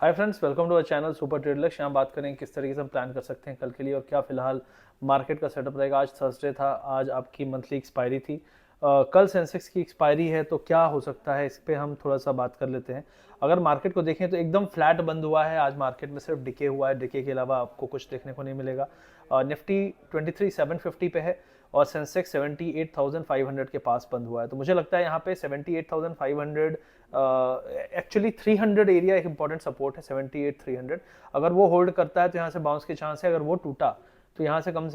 Hi friends, welcome to our channel super trade Lakshya. यहाँ बात करें किस तरीके से हम प्लान कर सकते हैं कल के लिए और क्या फिलहाल मार्केट का सेटअप रहेगा। आज थर्सडे था, आज आपकी मंथली एक्सपायरी थी। कल सेंसेक्स की एक्सपायरी है, तो क्या हो सकता है इस पे हम थोड़ा सा बात कर लेते हैं। अगर मार्केट को देखें तो एकदम फ्लैट बंद हुआ है। आज मार्केट में सिर्फ डिके हुआ है, डिके के अलावा आपको कुछ देखने को नहीं मिलेगा। निफ्टी 23,750 पे है और सेंसेक्स 78,500 के पास बंद हुआ है। तो मुझे लगता है यहाँ पे 78,500 एक्चुअली 300 एरिया एक इंपॉर्टेंट सपोर्ट है। 78,300 अगर वो होल्ड करता है तो यहाँ से बाउंस के चांस है। अगर वो टूटा तो यहाँ से कम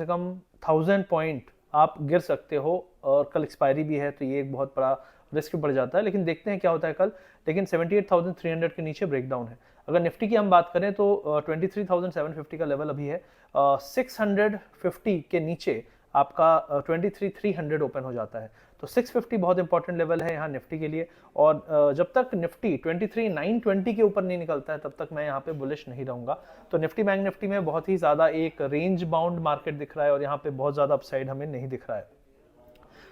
1000 पॉइंट आप गिर सकते हो और कल एक्सपायरी भी है, तो ये एक बहुत बड़ा रिस्क बढ़ जाता है। लेकिन देखते हैं क्या होता है कल। लेकिन 78,300 के नीचे ब्रेकडाउन है। अगर निफ्टी की हम बात करें तो 23,750 का लेवल अभी है। 650 के नीचे आपका 23,300 ओपन हो जाता है। तो 650 बहुत इंपॉर्टेंट लेवल है यहाँ निफ्टी के लिए। और जब तक निफ्टी 23,920 के ऊपर नहीं निकलता है तब तक मैं यहाँ पे बुलिश नहीं रहूंगा। तो निफ्टी बैंक निफ्टी में बहुत ही ज़्यादा एक रेंज बाउंड मार्केट दिख रहा है और यहाँ पे बहुत ज़्यादा अपसाइड हमें नहीं दिख रहा है।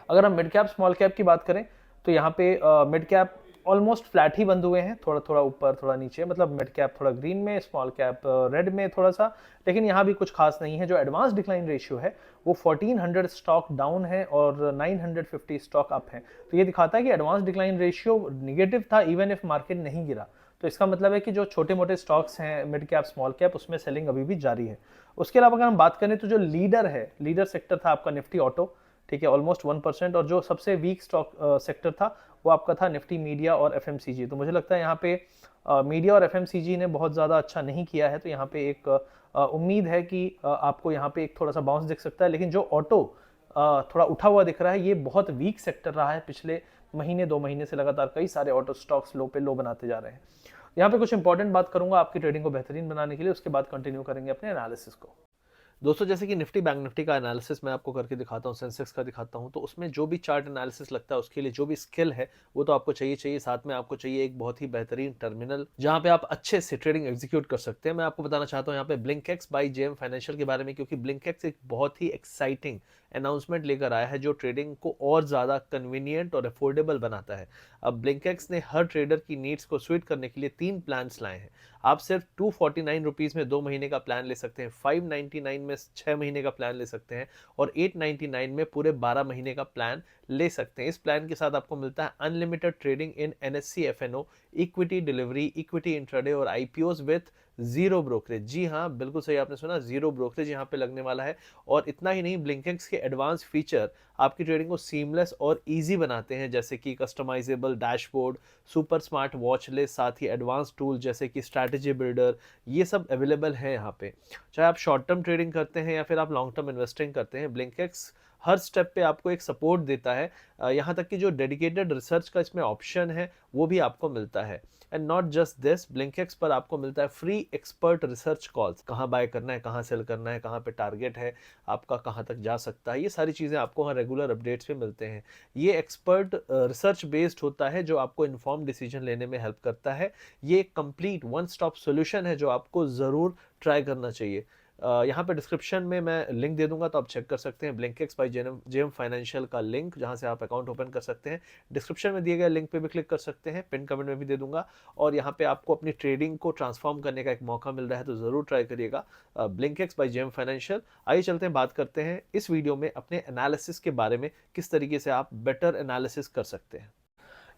अगर हम मिड कैप स्मॉल कैप की बात करें तो यहाँ पे मिड कैप ऑलमोस्ट फ्लैट ही बंद हुए हैं, थोड़ा थोड़ा ऊपर थोड़ा नीचे। मतलब मिड कैप थोड़ा ग्रीन में, स्मॉल कैप रेड में थोड़ा सा। लेकिन यहाँ भी कुछ खास नहीं है। जो एडवांस डिक्लाइन रेशियो है वो 1400 स्टॉक डाउन है और 950 स्टॉक अप है। तो ये दिखाता है कि एडवांस डिक्लाइन रेशियो निगेटिव था इवन इफ मार्केट नहीं गिरा। तो इसका मतलब है कि जो छोटे मोटे स्टॉक्स हैं मिड कैप स्मॉल कैप, उसमें सेलिंग अभी भी जारी है। उसके अलावा अगर हम बात करें तो जो लीडर है, लीडर सेक्टर था आपका निफ्टी ऑटो, ठीक है, ऑलमोस्ट 1%। और जो सबसे वीक स्टॉक सेक्टर था वो आपका था निफ्टी मीडिया और एफएमसीजी। तो मुझे लगता है यहाँ पे मीडिया और एफएमसीजी ने बहुत ज़्यादा अच्छा नहीं किया है। तो यहाँ पे एक उम्मीद है कि आपको यहाँ पे एक थोड़ा सा बाउंस दिख सकता है। लेकिन जो ऑटो थोड़ा उठा हुआ दिख रहा है, ये बहुत वीक सेक्टर रहा है पिछले महीने 2 महीने से। लगातार कई सारे ऑटो स्टॉक्स लो पे लो बनाते जा रहे हैं। यहाँ पे कुछ इंपॉर्टेंट बात करूंगा आपकी ट्रेडिंग को बेहतरीन बनाने के लिए, उसके बाद कंटिन्यू करेंगे अपने एनालिसिस को। दोस्तों, जैसे कि निफ्टी बैंक निफ्टी का एनालिसिस मैं आपको करके दिखाता हूँ, सेंसेक्स का दिखाता हूँ, तो उसमें जो भी चार्ट एनालिसिस लगता है उसके लिए जो भी स्किल है वो तो आपको चाहिए। साथ में आपको चाहिए एक बहुत ही बेहतरीन टर्मिनल जहां पे आप अच्छे से ट्रेडिंग एग्जीक्यूट कर सकते हैं। मैं आपको बताना चाहता हूँ यहाँ पे ब्लिंकएक्स बाय जेएम फाइनेंशियल के बारे में, क्योंकि ब्लिंकएक्स एक बहुत ही एक्साइटिंग अनाउंसमेंट लेकर आया है जो ट्रेडिंग को और ज़्यादा कन्वीनियंट और अफोर्डेबल बनाता है। अब ब्लिंकएक्स ने हर ट्रेडर की नीड्स को स्वीट करने के लिए 3 प्लान्स लाए हैं। आप सिर्फ 249 रुपीज़ में 2 महीने का प्लान ले सकते हैं, 599 में 6 महीने का प्लान ले सकते हैं और 899 में पूरे 12 महीने का प्लान ले सकते हैं। इस प्लान के साथ आपको मिलता है unlimited trading in NSC FNO, equity delivery, equity intraday और आईपीओज विथ जीरो ब्रोकरेज। जी हाँ, बिल्कुल सही आपने सुना, जीरो ब्रोकरेज यहाँ पे लगने वाला है। और इतना ही नहीं, ब्लिंकएक्स के एडवांस फीचर आपकी ट्रेडिंग को सीमलेस और इजी बनाते हैं, जैसे कि customisable dashboard, super smart watch list, साथ ही एडवांस टूल जैसे कि स्ट्रैटेजी बिल्डर, ये सब अवेलेबल है यहाँ पे। चाहे आप शॉर्ट टर्म ट्रेडिंग करते हैं या फिर आप लॉन्ग टर्म इन्वेस्टिंग करते हैं, ब्लिंकएक्स हर स्टेप पे आपको एक सपोर्ट देता है। यहाँ तक कि जो डेडिकेटेड रिसर्च का इसमें ऑप्शन है वो भी आपको मिलता है। And not just this, Blinkx पर आपको मिलता है फ्री एक्सपर्ट रिसर्च कॉल्स। कहाँ बाय करना है, कहाँ सेल करना है, कहाँ पे टारगेट है आपका, कहाँ तक जा सकता है, ये सारी चीज़ें आपको हर रेगुलर अपडेट्स पे मिलते हैं। ये एक्सपर्ट रिसर्च बेस्ड होता है जो आपको इन्फॉर्म डिसीजन लेने में हेल्प करता है। ये एक कंप्लीट वन स्टॉप सोल्यूशन है जो आपको ज़रूर ट्राई करना चाहिए। यहाँ पे डिस्क्रिप्शन में मैं लिंक दे दूंगा, तो आप चेक कर सकते हैं ब्लिंकएक्स बाय जेएम फाइनेंशियल का लिंक, जहाँ से आप अकाउंट ओपन कर सकते हैं। डिस्क्रिप्शन में दिए गए लिंक पे भी क्लिक कर सकते हैं, पिन कमेंट में भी दे दूंगा। और यहाँ पे आपको अपनी ट्रेडिंग को ट्रांसफॉर्म करने का एक मौका मिल रहा है, तो ज़रूर ट्राई करिएगा ब्लिंकएक्स बाय जेएम फाइनेंशियल। आइए चलते हैं, बात करते हैं इस वीडियो में अपने एनालिसिस के बारे में, किस तरीके से आप बेटर एनालिसिस कर सकते हैं।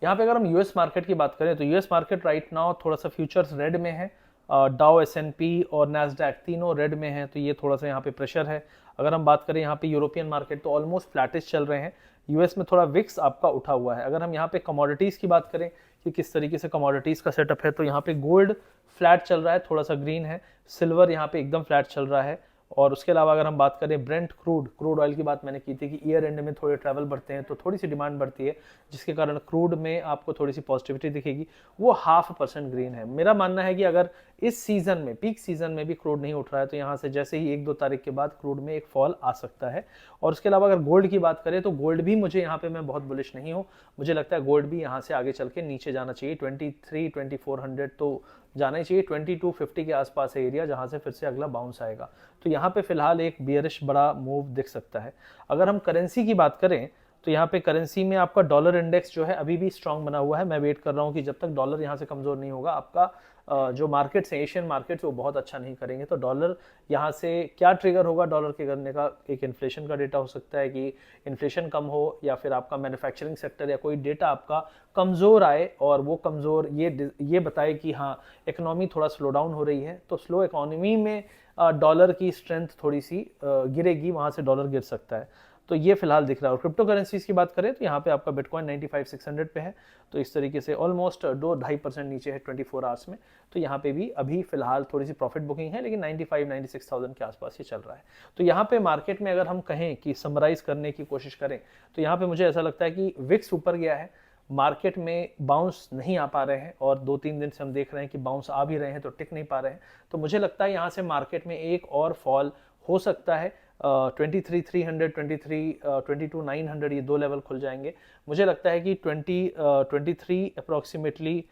यहाँ पे अगर हम यूएस मार्केट की बात करें तो यूएस मार्केट राइट नाउ थोड़ा सा फ्यूचर्स रेड में है। डाउ, एसएनपी और नैस्डैक तीनों रेड में हैं, तो ये थोड़ा सा यहाँ पे प्रेशर है। अगर हम बात करें यहाँ पे यूरोपियन मार्केट तो ऑलमोस्ट फ्लैटिश चल रहे हैं। यूएस में थोड़ा विक्स आपका उठा हुआ है। अगर हम यहाँ पे कमोडिटीज़ की बात करें कि किस तरीके से कमोडिटीज़ का सेटअप है, तो यहाँ पे गोल्ड फ्लैट चल रहा है, थोड़ा सा ग्रीन है। सिल्वर यहाँ पे एकदम फ्लैट चल रहा है। और उसके अलावा अगर हम बात करें ब्रेंट क्रूड ऑयल की बात मैंने की थी कि ईयर एंड में थोड़े ट्रैवल बढ़ते हैं तो थोड़ी सी डिमांड बढ़ती है, जिसके कारण क्रूड में आपको थोड़ी सी पॉजिटिविटी दिखेगी। वो 0.5% ग्रीन है। मेरा मानना है कि अगर इस सीजन में, पीक सीजन में भी क्रूड नहीं उठ रहा है तो यहाँ से जैसे ही 1-2 तारीख के बाद क्रूड में एक फॉल आ सकता है। और उसके अलावा अगर गोल्ड की बात करें तो गोल्ड भी मुझे यहाँ पे, मैं बहुत बुलिश नहीं हूँ। मुझे लगता है गोल्ड भी यहाँ से आगे चल के नीचे जाना चाहिए। 23-2400 तो जाना ही चाहिए। 2250 के आसपास है एरिया जहां से फिर से अगला बाउंस आएगा। तो यहाँ पे फिलहाल एक बियरिश बड़ा मूव दिख सकता है। अगर हम करेंसी की बात करें तो यहाँ पे करेंसी में आपका डॉलर इंडेक्स जो है अभी भी स्ट्रांग बना हुआ है। मैं वेट कर रहा हूँ कि जब तक डॉलर यहाँ से कमजोर नहीं होगा, आपका जो मार्केट्स हैं, एशियन मार्केट्स, वो बहुत अच्छा नहीं करेंगे। तो डॉलर यहाँ से क्या ट्रिगर होगा डॉलर के करने का, एक इन्फ्लेशन का डेटा हो सकता है कि इन्फ्लेशन कम हो, या फिर आपका मैन्युफैक्चरिंग सेक्टर या कोई डेटा आपका कमज़ोर आए और वो कमज़ोर ये बताए कि हाँ इकोनॉमी थोड़ा स्लो डाउन हो रही है। तो स्लो इकोनॉमी में डॉलर की स्ट्रेंथ थोड़ी सी गिरेगी, वहाँ से डॉलर गिर सकता है। तो ये फिलहाल दिख रहा है। और क्रिप्टो करेंसीज की बात करें तो यहाँ पे आपका बिटकॉइन 95,600 पे है, तो इस तरीके से ऑलमोस्ट 2-2.5% नीचे है 24 आवर्स में। तो यहाँ पे भी अभी फिलहाल थोड़ी सी प्रॉफिट बुकिंग है, लेकिन 95-96,000 के आसपास ये चल रहा है। तो यहाँ पे मार्केट में अगर हम कहें कि समराइज करने की कोशिश करें तो यहाँ पे मुझे ऐसा लगता है कि विक्स ऊपर गया है, मार्केट में बाउंस नहीं आ पा रहे हैं, और 2-3 दिन से हम देख रहे हैं कि बाउंस आ भी रहे हैं तो टिक नहीं पा रहे हैं। तो मुझे लगता है यहाँ से मार्केट में एक और फॉल हो सकता है। 23,300, 22,900 ये दो लेवल खुल जाएंगे। मुझे लगता है कि 23 अप्रोक्सीमेटली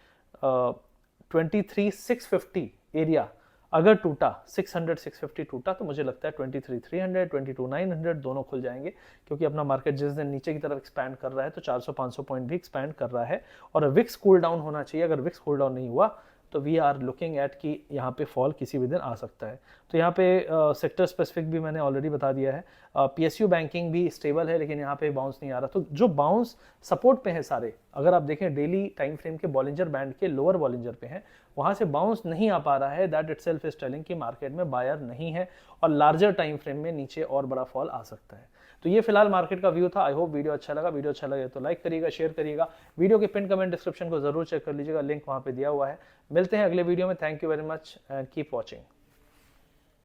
23,650 एरिया अगर टूटा, 600-650 टूटा, तो मुझे लगता है 23,300, 22,900 दोनों खुल जाएंगे, क्योंकि अपना मार्केट जिस दिन नीचे की तरफ एक्सपैंड कर रहा है तो 400-500 पॉइंट भी एक्सपैंड कर रहा है। और विक्स कूल डाउन होना चाहिए। अगर विक्स कूल डाउन नहीं हुआ तो वी आर लुकिंग एट कि यहाँ पे फॉल किसी भी दिन आ सकता है। तो यहाँ पे सेक्टर स्पेसिफिक भी मैंने ऑलरेडी बता दिया है। पीएसयू बैंकिंग भी स्टेबल है, लेकिन यहाँ पे बाउंस नहीं आ रहा। तो जो बाउंस सपोर्ट पे है सारे, अगर आप देखें डेली टाइम फ्रेम के बॉलिंजर बैंड के लोअर बॉलिंजर पे हैं, वहाँ से बाउंस नहीं आ पा रहा है। दैट इटसेल्फ इज टेलिंग कि मार्केट में बायर नहीं है, और लार्जर टाइम फ्रेम में नीचे और बड़ा फॉल आ सकता है। तो ये फिलहाल मार्केट का व्यू था। आई होप वीडियो अच्छा लगा। वीडियो अच्छा लगे तो लाइक करिएगा, शेयर करिएगा। वीडियो के पिन कमेंट डिस्क्रिप्शन को जरूर चेक कर लीजिएगा, लिंक वहाँ पे दिया हुआ है। मिलते हैं अगले वीडियो में। Thank you very much and keep watching.